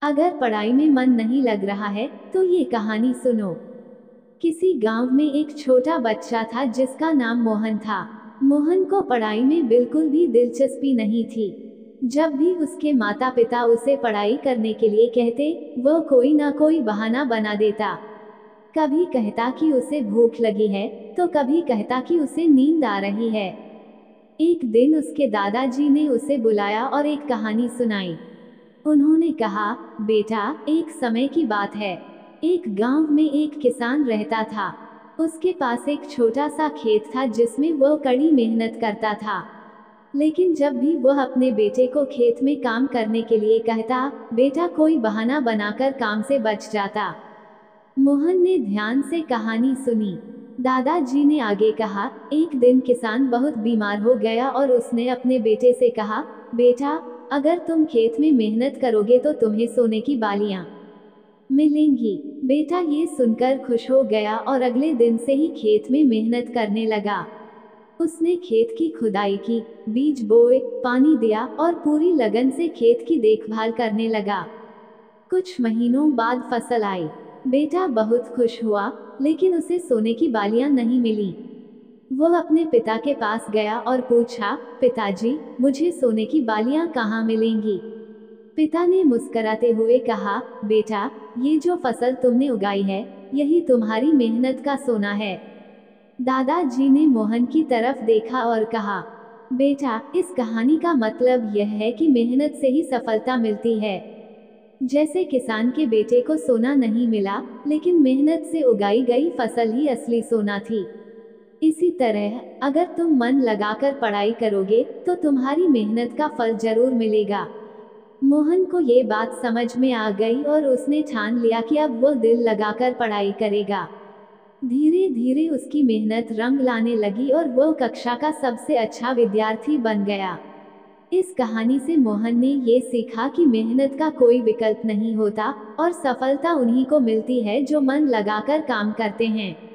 अगर पढ़ाई में मन नहीं लग रहा है तो ये कहानी सुनो। किसी गांव में एक छोटा बच्चा था जिसका नाम मोहन था। मोहन को पढ़ाई में बिल्कुल भी दिलचस्पी नहीं थी। जब भी उसके माता पिता उसे पढ़ाई करने के लिए कहते, वो कोई ना कोई बहाना बना देता। कभी कहता कि उसे भूख लगी है, तो कभी कहता कि उसे नींद आ रही है। एक दिन उसके दादाजी ने उसे बुलाया और एक कहानी सुनाई। उन्होंने कहा, बेटा, एक समय की बात है। एक गांव में एक किसान रहता था। उसके पास एक छोटा सा खेत था जिसमें वह कड़ी मेहनत करता था। लेकिन जब भी वह अपने बेटे को खेत में काम करने के लिए कहता, बेटा कोई बहाना बनाकर काम से बच जाता। मोहन ने ध्यान से कहानी सुनी। दादाजी ने आगे कहा, एक दिन किसान बहुत बीमार हो गया और उसने अपने बेटे से कहा, बेटा, अगर तुम खेत में मेहनत करोगे तो तुम्हें सोने की बालियां मिलेंगी। बेटा ये सुनकर खुश हो गया और अगले दिन से ही खेत में मेहनत करने लगा। उसने खेत की खुदाई की, बीज बोए, पानी दिया और पूरी लगन से खेत की देखभाल करने लगा। कुछ महीनों बाद फसल आई। बेटा बहुत खुश हुआ, लेकिन उसे सोने की बालियां नहीं मिली। वह अपने पिता के पास गया और पूछा, पिताजी, मुझे सोने की बालियां कहाँ मिलेंगी? पिता ने मुस्कुराते हुए कहा, बेटा, ये जो फसल तुमने उगाई है, यही तुम्हारी मेहनत का सोना है। दादाजी ने मोहन की तरफ देखा और कहा, बेटा, इस कहानी का मतलब यह है कि मेहनत से ही सफलता मिलती है। जैसे किसान के बेटे को सोना नहीं मिला, लेकिन मेहनत से उगाई गई फसल ही असली सोना थी। इसी तरह, अगर तुम मन लगाकर पढ़ाई करोगे, तो तुम्हारी मेहनत का फल जरूर मिलेगा। मोहन को ये बात समझ में आ गई और उसने ठान लिया कि अब वो दिल लगाकर पढ़ाई करेगा। धीरे धीरे उसकी मेहनत रंग लाने लगी और वो कक्षा का सबसे अच्छा विद्यार्थी बन गया। इस कहानी से मोहन ने ये सीखा कि मेहनत का कोई विकल्प नहीं होता और सफलता उन्हीं को मिलती है जो मन लगाकर काम करते हैं।